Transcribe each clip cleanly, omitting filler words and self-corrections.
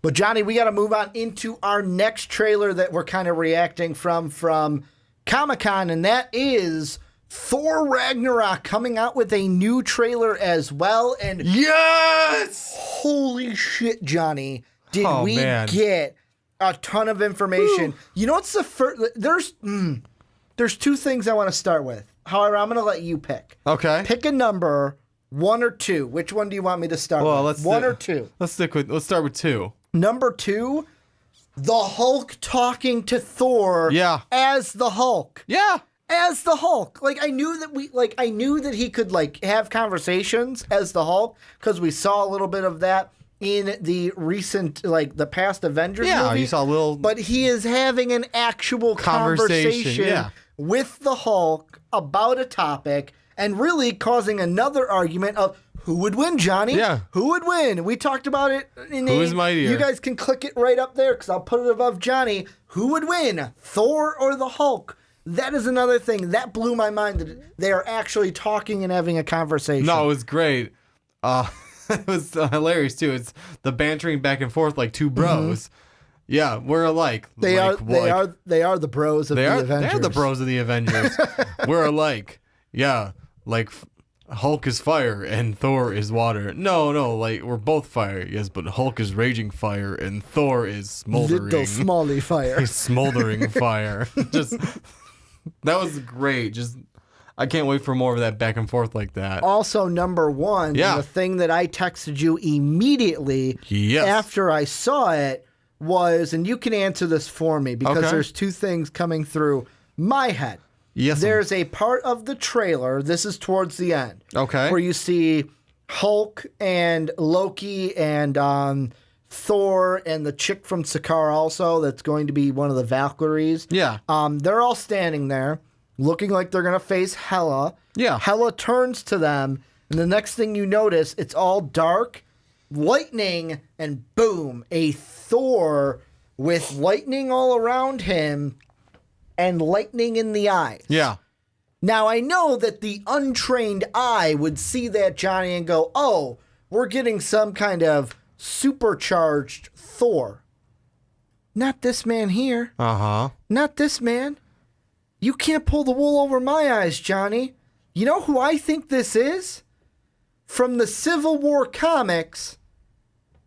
But Johnny, we got to move on into our next trailer that we're kind of reacting from Comic Con, and that is Thor Ragnarok coming out with a new trailer as well. And yes, holy shit, Johnny, did we man. get a ton of information? You know what's the first? There's two things I want to start with. However, I'm going to let you pick. Okay. Pick a number, 1 or 2. Which one do you want me to start with? One or two? Let's start with 2. Number 2, the Hulk talking to Thor as the Hulk. Yeah. As the Hulk. Like I knew that he could like have conversations as the Hulk because we saw a little bit of that in the recent the past Avengers movie. Yeah, you saw a little. But he is having an actual conversation with the Hulk about a topic and really causing another argument of who would win, Johnny? Yeah. Who would win? We talked about it. Who is mightier? You guys can click it right up there because I'll put it above Johnny. Who would win, Thor or the Hulk? That is another thing. That blew my mind that they are actually talking and having a conversation. No, it was great. It was hilarious, too. It's the bantering back and forth like two bros. Mm-hmm. Yeah, we're alike. They are the bros of the Avengers. They're the bros of the Avengers. We're alike. Yeah, like Hulk is fire and Thor is water. No, like we're both fire. Yes, but Hulk is raging fire and Thor is smoldering. Little smally fire. He's smoldering fire. Just that was great. Just I can't wait for more of that back and forth like that. Also, number 1, the thing that I texted you immediately after I saw it was, and you can answer this for me because there's 2 things coming through my head. Yes. There's a part of the trailer, this is towards the end, where you see Hulk and Loki and Thor and the chick from Sakaar also that's going to be one of the Valkyries. Yeah. They're all standing there looking like they're going to face Hela. Yeah. Hela turns to them, and the next thing you notice, it's all dark, lightning, and boom, a Thor with lightning all around him and lightning in the eyes. Yeah. Now, I know that the untrained eye would see that, Johnny, and go, oh, we're getting some kind of supercharged Thor. Not this man here. Uh-huh. Not this man. You can't pull the wool over my eyes, Johnny. You know who I think this is? From the Civil War comics,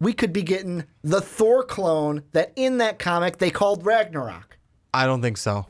we could be getting the Thor clone that in that comic they called Ragnarok. I don't think so.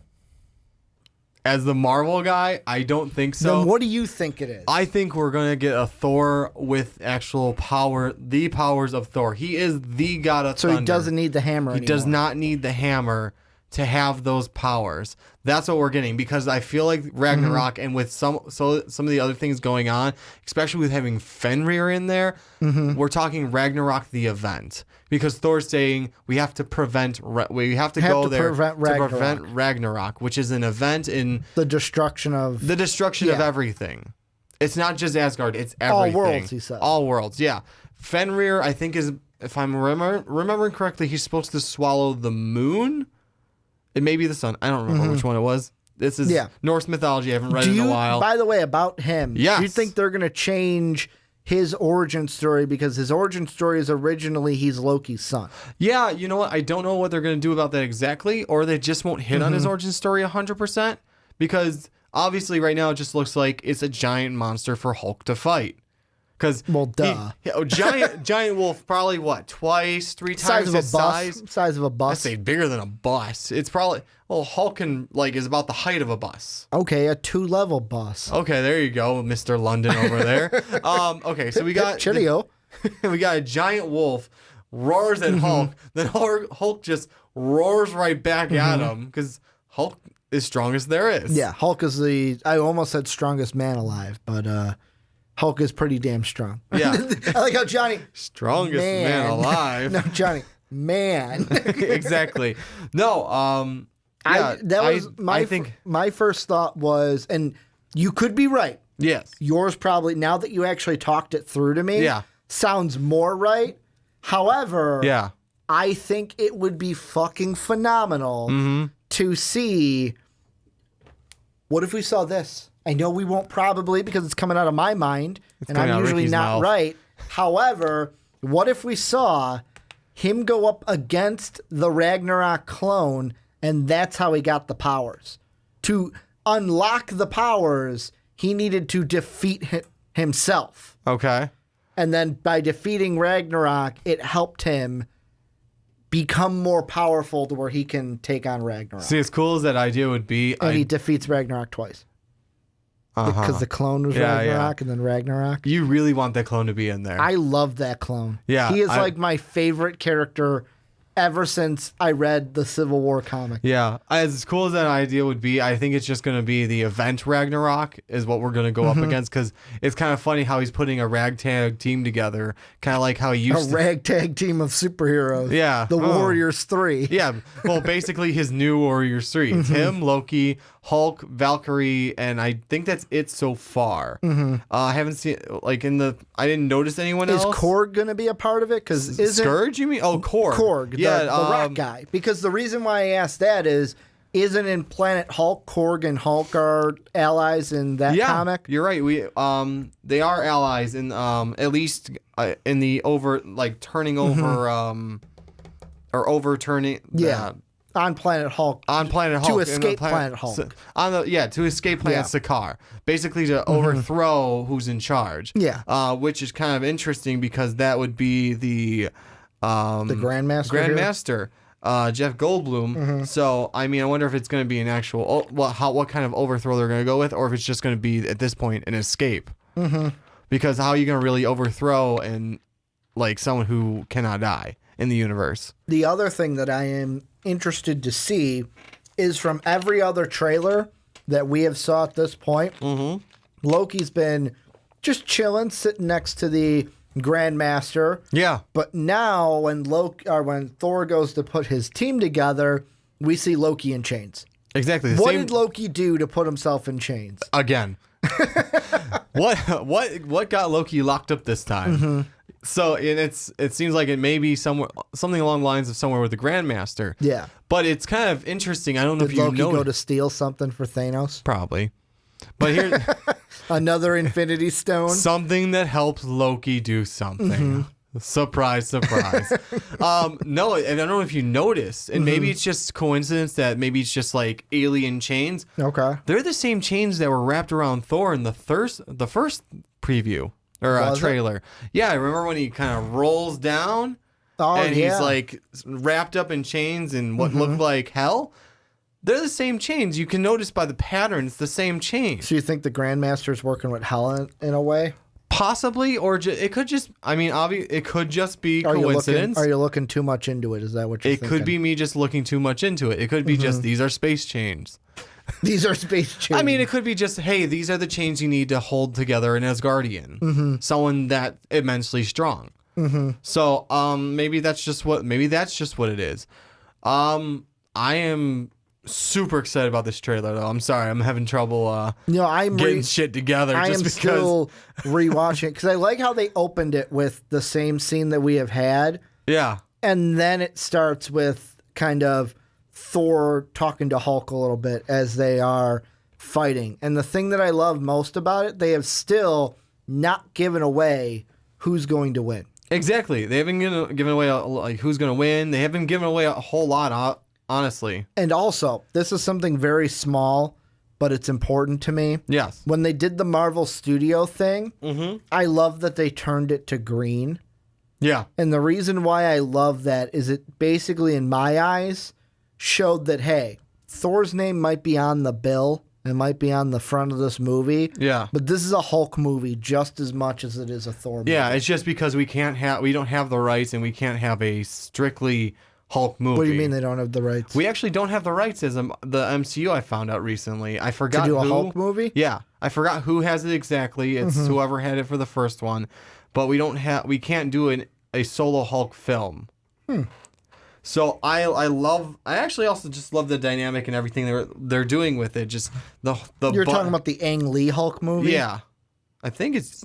As the Marvel guy, I don't think so. Then what do you think it is? I think we're going to get a Thor with actual power, the powers of Thor. He is the god of thunder. So he doesn't need the hammer anymore. He does not need the hammer to have those powers. That's what we're getting, because I feel like Ragnarok and with some of the other things going on, especially with having Fenrir in there, we're talking Ragnarok the event, because Thor's saying we have to prevent prevent Ragnarok, which is an event in the destruction of everything. It's not just Asgard, it's everything. All worlds, he said. All worlds, yeah. Fenrir, I think, is, if I'm remembering correctly, he's supposed to swallow the moon. It may be the sun. I don't remember which one it was. This is Norse mythology. I haven't read it in a while. By the way, about him, do you think they're going to change his origin story? Because his origin story is originally he's Loki's son. Yeah, you know what? I don't know what they're going to do about that exactly, or they just won't hit on his origin story 100%, because obviously right now it just looks like it's a giant monster for Hulk to fight. Because giant wolf, probably what, 3 times his size? Size of a bus. I'd say bigger than a bus. It's probably, Hulk is about the height of a bus. Okay, a 2-level bus. Okay, there you go, Mr. London over there. Okay, so we got we got a giant wolf roars at Hulk, then Hulk just roars right back at him, because Hulk is strongest there is. Yeah, Hulk is I almost said strongest man alive, but Hulk is pretty damn strong. Yeah. I like how Johnny... Strongest man alive. No, Johnny, man. Exactly. No, I think my first thought was, and you could be right. Yes. Yours probably, now that you actually talked it through to me, sounds more right. However, I think it would be fucking phenomenal to see... What if we saw this? I know we won't probably, because it's coming out of my mind, and I'm usually not right. However, what if we saw him go up against the Ragnarok clone, and that's how he got the powers. To unlock the powers, he needed to defeat himself. Okay. And then by defeating Ragnarok, it helped him become more powerful to where he can take on Ragnarok. See, as cool as that idea would be... And he defeats Ragnarok twice. Because the clone was Ragnarok and then Ragnarok. You really want that clone to be in there. I love that clone. Yeah. He is like my favorite character ever since I read the Civil War comic. Yeah. As cool as that idea would be, I think it's just going to be the event Ragnarok is what we're going to go up against, because it's kind of funny how he's putting a ragtag team together, kind of like how he used a ragtag team of superheroes. Yeah. The Warriors 3. Yeah. Well, basically his new Warriors 3. It's him, Loki, Hulk, Valkyrie, and I think that's it so far. I haven't seen, I didn't notice anyone else. Is Korg going to be a part of it? Because Scourge, you mean? Oh, Korg. Korg, the rock guy. Because the reason why I asked that is, isn't in Planet Hulk, Korg and Hulk are allies in that comic? You're right. They are allies in at least in the turning over or overturning. On Planet Hulk. On Planet Hulk. To escape Planet Hulk. To escape Planet Sakaar. Basically to overthrow who's in charge. Yeah. Which is kind of interesting because that would be the Grandmaster. Jeff Goldblum. So, I mean, I wonder if it's going to be an actual, what kind of overthrow they're going to go with, or if it's just going to be, at this point, an escape. Because how are you going to really overthrow someone who cannot die in the universe? The other thing that I am interested to see is from every other trailer that we have saw at this point, Loki's been just chilling, sitting next to the Grandmaster. Yeah. But now when Thor goes to put his team together, we see Loki in chains. Exactly. What did Loki do to put himself in chains? Again. What got Loki locked up this time? So it seems like it may be something along the lines of somewhere with the Grandmaster. Yeah. But it's kind of interesting. I don't know if you know. Did Loki go to steal something for Thanos? Probably. But here, another Infinity Stone. Something that helps Loki do something. Surprise, surprise. No, and I don't know if you noticed, and maybe it's just coincidence that maybe it's just like alien chains. Okay. They're the same chains that were wrapped around Thor in the first preview or trailer. Yeah, I remember when he kind of rolls down and he's like wrapped up in chains in what looked like hell. They're the same chains. You can notice by the pattern, it's the same chain. So you think the Grandmaster's working with Helen in a way? Possibly, or it could just, it could just be coincidence. Are you looking too much into it? Is that what you're thinking? It could be me just looking too much into it. It could be just, these are space chains. These are space chains. I mean, it could be just, hey, these are the chains you need to hold together an Asgardian. Someone that immensely strong. So, maybe that's just what it is. I am super excited about this trailer, though. I'm sorry, I'm having trouble getting shit together. I am still rewatching it because I like how they opened it with the same scene that we have had. Yeah. And then it starts with kind of Thor talking to Hulk a little bit as they are fighting. And the thing that I love most about it, they have still not given away who's going to win. Exactly. They haven't given away who's going to win. They haven't given away a whole lot, honestly. And also, this is something very small, but it's important to me. Yes. When they did the Marvel Studio thing, I love that they turned it to green. Yeah. And the reason why I love that is it basically, in my eyes, showed that, hey, Thor's name might be on the bill. It might be on the front of this movie. Yeah. But this is a Hulk movie just as much as it is a Thor movie. Yeah, it's just because we don't have the rights and we can't have a strictly Hulk movie. What do you mean they don't have the rights? We actually don't have the rights as the MCU. I found out recently. I forgot to do a Hulk movie. Yeah, I forgot who has it exactly. It's whoever had it for the first one, but we can't do a solo Hulk film. So I actually also just love the dynamic and everything they're doing with it. Just You're talking about the Ang Lee Hulk movie. Yeah, I think it's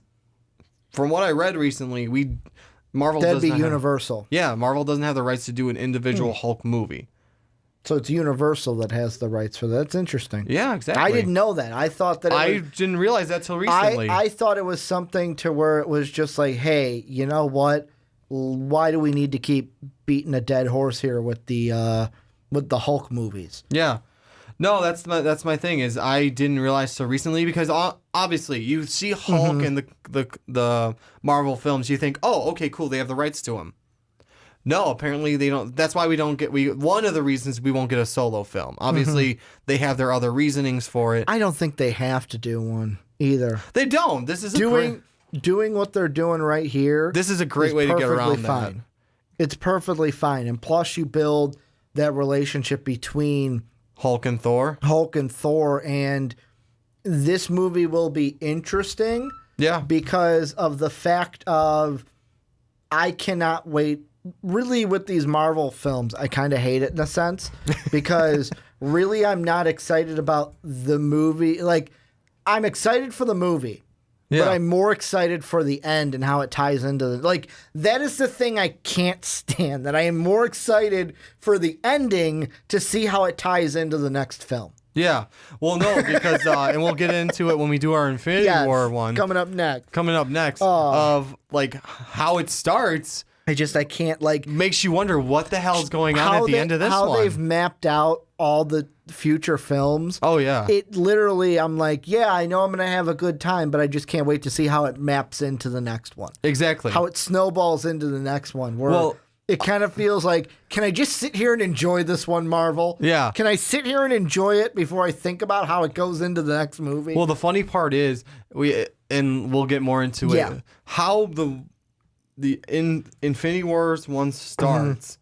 from what I read recently. Marvel That'd doesn't be Universal. Marvel doesn't have the rights to do an individual Hulk movie. So it's Universal that has the rights for that. That's interesting. Yeah, exactly. I didn't know that. I thought that I didn't realize that till recently. I thought it was something to where it was just like, hey, you know what? why do we need to keep beating a dead horse here with the Hulk movies? Yeah. No, that's my thing is I didn't realize so recently because obviously you see Hulk in the Marvel films, you think, oh, okay, cool, they have the rights to him. No, apparently they don't. That's why we don't get. One of the reasons we won't get a solo film. Obviously, they have their other reasonings for it. I don't think they have to do one either. They don't. This is doing what they're doing right here. This is a great way to get around that. It's perfectly fine, and plus you build that relationship between Hulk and Thor, and this movie will be interesting. Yeah, because of the fact of I cannot wait. Really, with these Marvel films, I kind of hate it in a sense because really I'm not excited about the movie. Like, I'm excited for the movie, but I'm more excited for the end and how it ties into the... Like, that is the thing I can't stand, that I am more excited for the ending to see how it ties into the next film. Yeah. Well, no, because, and we'll get into it when we do our Infinity War one. Coming up next. Of, like, how it starts... I can't, like... Makes you wonder what the hell's going on at the end of this one. How they've mapped out all the future films. Oh, yeah. It literally, I'm like, yeah, I know I'm going to have a good time, but I just can't wait to see how it maps into the next one. Exactly. How it snowballs into the next one. Where it kind of feels like, can I just sit here and enjoy this one, Marvel? Yeah. Can I sit here and enjoy it before I think about how it goes into the next movie? Well, the funny part is, we'll get more into it, how the Infinity Wars one starts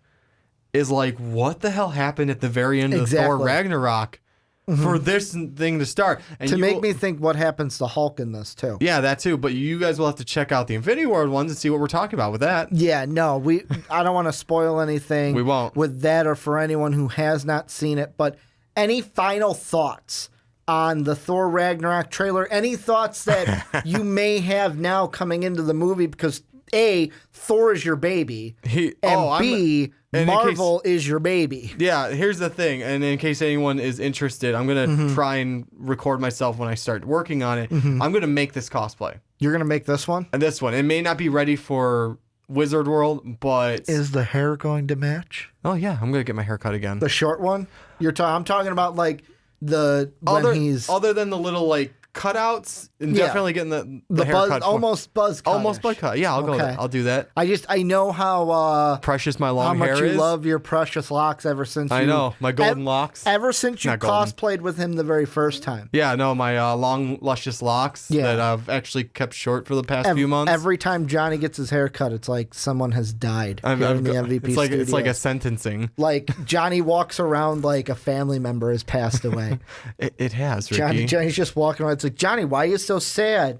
is like, what the hell happened at the very end of Thor Ragnarok for this thing to start? And to make me think what happens to Hulk in this too. Yeah, that too. But you guys will have to check out the Infinity War ones and see what we're talking about with that. Yeah, no, I don't want to spoil anything. We won't. With that or for anyone who has not seen it. But any final thoughts on the Thor Ragnarok trailer? Any thoughts that you may have now coming into the movie? Because A, Thor is your baby, and B, Marvel is your baby. Yeah, here's the thing, and in case anyone is interested, I'm going to try and record myself when I start working on it. I'm going to make this cosplay. You're going to make this one? And this one. It may not be ready for Wizard World, but... Is the hair going to match? Oh, yeah, I'm going to get my hair cut again. The short one? I'm talking about, like, other than the little, like, cutouts, and definitely getting the haircut. Almost buzz cut. Almost buzz cut. Yeah, I'll go with that. I'll do that. I know how precious my long hair is. How much you love your precious locks ever since I know, my golden locks. Ever since you cosplayed with him the very first time. Yeah, no, my long, luscious locks that I've actually kept short for the past few months. Every time Johnny gets his hair cut, it's like someone has died in the MVP studio. It's like a sentencing. Like, Johnny walks around like a family member has passed away. It has, Ricky. Johnny's just walking around. It's like, Johnny, why are you so sad?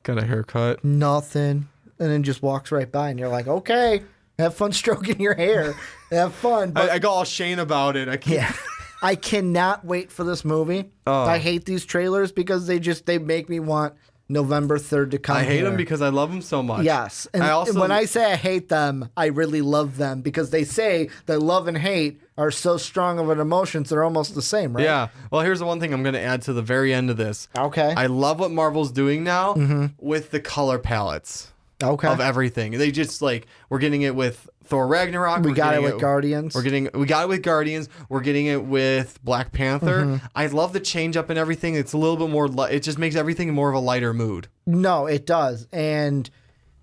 Got a haircut. Nothing. And then just walks right by, and you're like, okay, have fun stroking your hair. Have fun. But I go all Shane about it. I can't. Yeah. I cannot wait for this movie. I hate these trailers because they make me want November 3rd to come. I hate them because I love them so much. Yes. And when I say I hate them, I really love them because they say that love and hate are so strong of an emotions, they're almost the same, right? Yeah. Well, here's the one thing I'm going to add to the very end of this. Okay. I love what Marvel's doing now with the color palettes of everything. They just, like, we're getting it with Thor Ragnarok. We got it with Guardians. We got it with Guardians. We're getting it with Black Panther. I love the change up and everything. It's a little bit more, it just makes everything more of a lighter mood. No, it does. And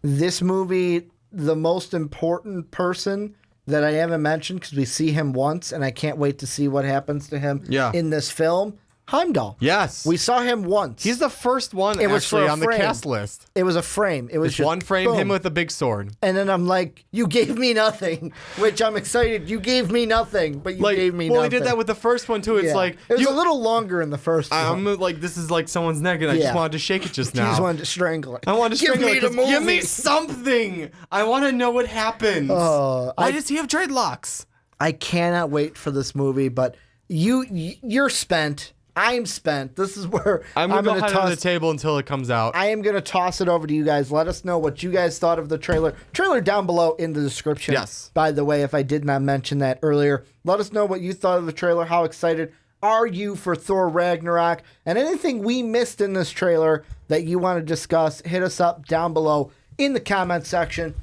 this movie, the most important person that I haven't mentioned, because we see him once, and I can't wait to see what happens to him in this film, Heimdall. Yes. We saw him once. He's the first one actually on the cast list. It was a frame. It was just one frame, boom. Him with a big sword. And then I'm like, you gave me nothing, which I'm excited. You gave me nothing, but you gave me nothing. Well, he did that with the first one, too. It's like... It was a little longer in the first one. I'm like, this is like someone's neck, and I just wanted to shake it just now. You just wanted to strangle it. I wanted to strangle it. Give me something! I want to know what happens. Why does he have dreadlocks? I cannot wait for this movie, but you're spent... I'm spent. This is where I'm going to hide on the table until it comes out. I am going to toss it over to you guys. Let us know what you guys thought of the trailer. Trailer down below in the description. Yes. By the way, if I did not mention that earlier, let us know what you thought of the trailer. How excited are you for Thor Ragnarok? And anything we missed in this trailer that you want to discuss, hit us up down below in the comment section.